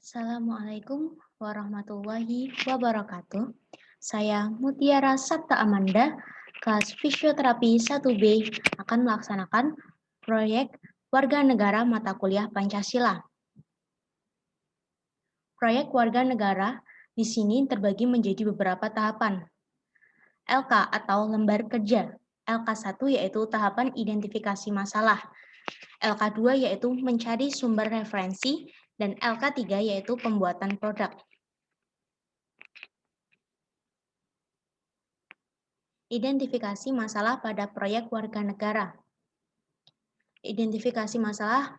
Assalamualaikum warahmatullahi wabarakatuh. Saya Mutiara Sabta Amanda, kelas Fisioterapi 1B akan melaksanakan proyek Warga Negara Mata Kuliah Pancasila. Proyek Warga Negara di sini terbagi menjadi beberapa tahapan. LK atau lembar kerja. LK1 yaitu tahapan identifikasi masalah. LK2 yaitu mencari sumber referensi dan LK3 yaitu pembuatan produk. Identifikasi masalah pada proyek warga negara. Identifikasi masalah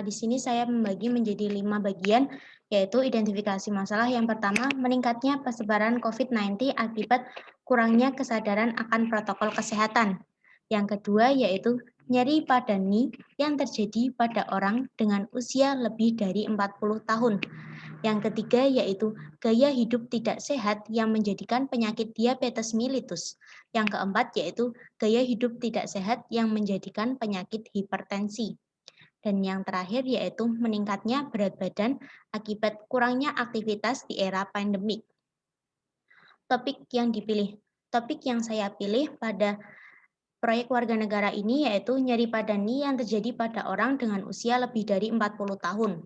di sini saya membagi menjadi 5 bagian, yaitu identifikasi masalah yang pertama, meningkatnya persebaran COVID-19 akibat kurangnya kesadaran akan protokol kesehatan. Yang kedua yaitu nyeri pada nyeri yang terjadi pada orang dengan usia lebih dari 40 tahun. Yang ketiga yaitu gaya hidup tidak sehat yang menjadikan penyakit diabetes mellitus. Yang keempat yaitu gaya hidup tidak sehat yang menjadikan penyakit hipertensi. Dan yang terakhir yaitu meningkatnya berat badan akibat kurangnya aktivitas di era pandemik. Topik yang saya pilih pada proyek warga negara ini yaitu nyeri pada nyeri yang terjadi pada orang dengan usia lebih dari 40 tahun.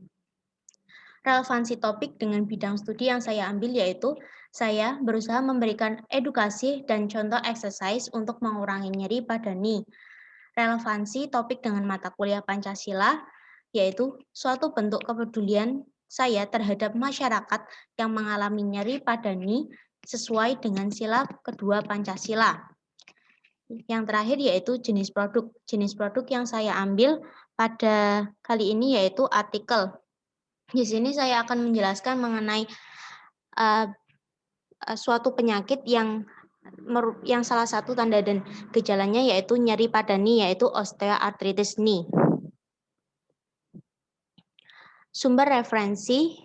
Relevansi topik dengan bidang studi yang saya ambil yaitu saya berusaha memberikan edukasi dan contoh exercise untuk mengurangi nyeri pada nyeri. Relevansi topik dengan mata kuliah Pancasila yaitu suatu bentuk kepedulian saya terhadap masyarakat yang mengalami nyeri pada nyeri sesuai dengan sila kedua Pancasila. Yang terakhir yaitu jenis produk. Jenis produk yang saya ambil pada kali ini yaitu artikel. Di sini saya akan menjelaskan mengenai suatu penyakit yang salah satu tanda dan gejalanya yaitu nyeri pada nyeri yaitu osteoartritis knee. Sumber referensi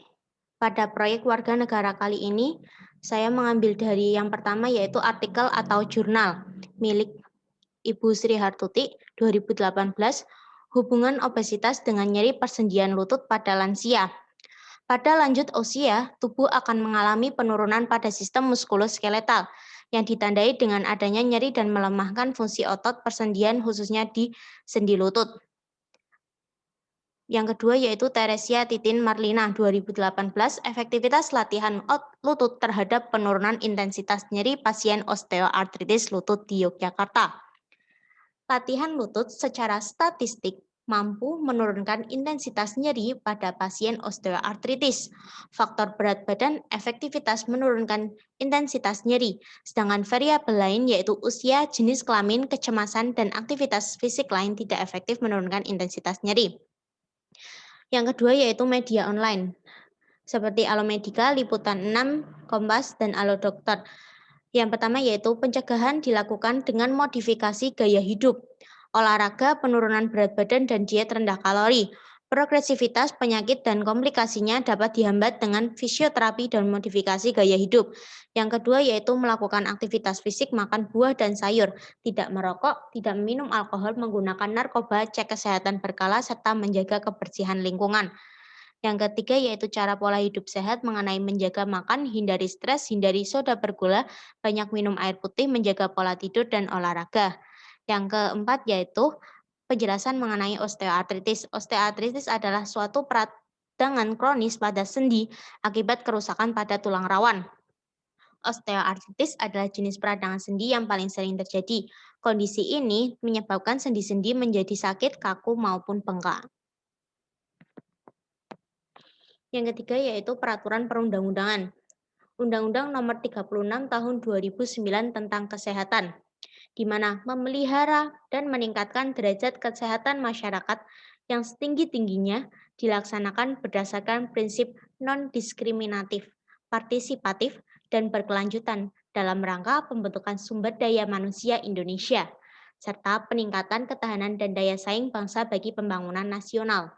pada proyek warga negara kali ini saya mengambil dari yang pertama yaitu artikel atau jurnal milik Ibu Sri Hartuti 2018 hubungan obesitas dengan nyeri persendian lutut pada lansia. Pada lanjut usia, tubuh akan mengalami penurunan pada sistem muskuloskeletal yang ditandai dengan adanya nyeri dan melemahkan fungsi otot persendian khususnya di sendi lutut. Yang kedua yaitu Teresia Titin Marlina 2018 efektivitas latihan lutut terhadap penurunan intensitas nyeri pasien osteoartritis lutut di Yogyakarta. Latihan lutut secara statistik mampu menurunkan intensitas nyeri pada pasien osteoartritis. Faktor berat badan efektivitas menurunkan intensitas nyeri, sedangkan variabel lain yaitu usia, jenis kelamin, kecemasan, dan aktivitas fisik lain tidak efektif menurunkan intensitas nyeri. Yang kedua yaitu media online, seperti Alomedica, Liputan 6, Kompas, dan Alodokter. Yang pertama yaitu pencegahan dilakukan dengan modifikasi gaya hidup, olahraga, penurunan berat badan, dan diet rendah kalori. Progresivitas penyakit dan komplikasinya dapat dihambat dengan fisioterapi dan modifikasi gaya hidup. Yang kedua yaitu melakukan aktivitas fisik, makan buah dan sayur, tidak merokok, tidak minum alkohol, menggunakan narkoba, cek kesehatan berkala, serta menjaga kebersihan lingkungan. Yang ketiga yaitu cara pola hidup sehat mengenai menjaga makan, hindari stres, hindari soda bergula, banyak minum air putih, menjaga pola tidur, dan olahraga. Yang keempat yaitu penjelasan mengenai osteoartritis. Osteoartritis adalah suatu peradangan kronis pada sendi akibat kerusakan pada tulang rawan. Osteoartritis adalah jenis peradangan sendi yang paling sering terjadi. Kondisi ini menyebabkan sendi-sendi menjadi sakit, kaku, maupun bengkak. Yang ketiga yaitu peraturan perundang-undangan. Undang-Undang Nomor 36 Tahun 2009 tentang Kesehatan, di mana memelihara dan meningkatkan derajat kesehatan masyarakat yang setinggi-tingginya dilaksanakan berdasarkan prinsip non-diskriminatif, partisipatif, dan berkelanjutan dalam rangka pembentukan sumber daya manusia Indonesia, serta peningkatan ketahanan dan daya saing bangsa bagi pembangunan nasional.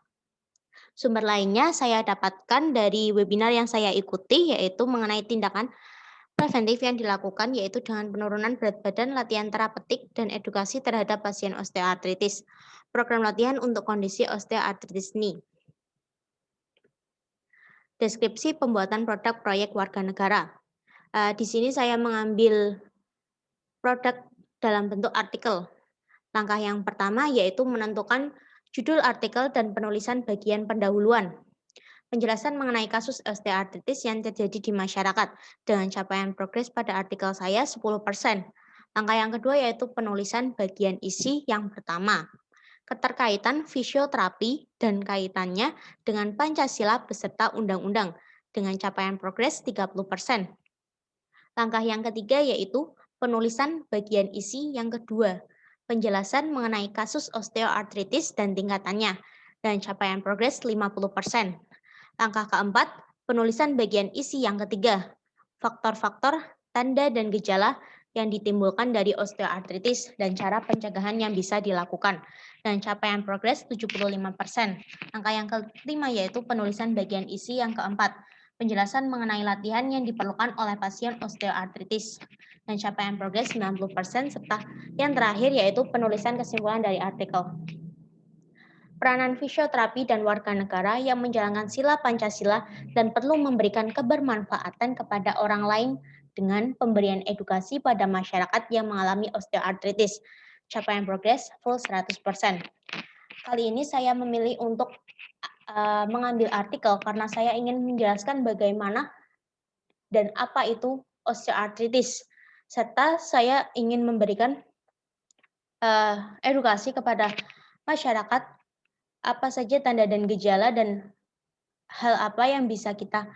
Sumber lainnya saya dapatkan dari webinar yang saya ikuti, yaitu mengenai tindakan preventif yang dilakukan, yaitu dengan penurunan berat badan, latihan terapeutik, dan edukasi terhadap pasien osteoartritis. Program latihan untuk kondisi osteoartritis knee. Deskripsi pembuatan produk proyek warga negara. Di sini saya mengambil produk dalam bentuk artikel. Langkah yang pertama yaitu menentukan judul artikel dan penulisan bagian pendahuluan. Penjelasan mengenai kasus osteoartritis yang terjadi di masyarakat dengan capaian progres pada artikel saya 10%. Langkah yang kedua yaitu penulisan bagian isi yang pertama. Keterkaitan fisioterapi dan kaitannya dengan Pancasila beserta undang-undang dengan capaian progres 30%. Langkah yang ketiga yaitu penulisan bagian isi yang kedua. Penjelasan mengenai kasus osteoartritis dan tingkatannya dan capaian progres 50%. Langkah keempat, penulisan bagian isi yang ketiga. Faktor-faktor, tanda dan gejala yang ditimbulkan dari osteoartritis dan cara pencegahan yang bisa dilakukan. Dan capaian progres 75%. Langkah yang kelima yaitu penulisan bagian isi yang keempat. Penjelasan mengenai latihan yang diperlukan oleh pasien osteoartritis. Dan capaian progres 90% serta yang terakhir yaitu penulisan kesimpulan dari artikel. Peranan fisioterapi dan warga negara yang menjalankan sila Pancasila dan perlu memberikan kebermanfaatan kepada orang lain dengan pemberian edukasi pada masyarakat yang mengalami osteoartritis. Capaian progres full 100%. Kali ini saya memilih untuk mengambil artikel karena saya ingin menjelaskan bagaimana dan apa itu osteoartritis, serta saya ingin memberikan edukasi kepada masyarakat apa saja tanda dan gejala dan hal apa yang bisa kita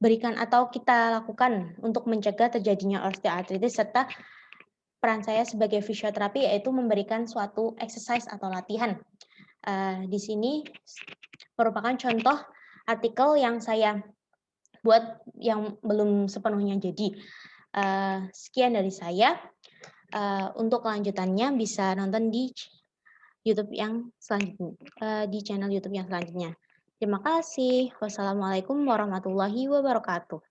berikan atau kita lakukan untuk mencegah terjadinya osteoartritis serta peran saya sebagai fisioterapi yaitu memberikan suatu exercise atau latihan. Di sini merupakan contoh artikel yang saya buat yang belum sepenuhnya jadi. Sekian dari saya. Untuk kelanjutannya bisa nonton di YouTube yang selanjutnya, di channel YouTube yang selanjutnya. Terima kasih. Wassalamualaikum warahmatullahi wabarakatuh.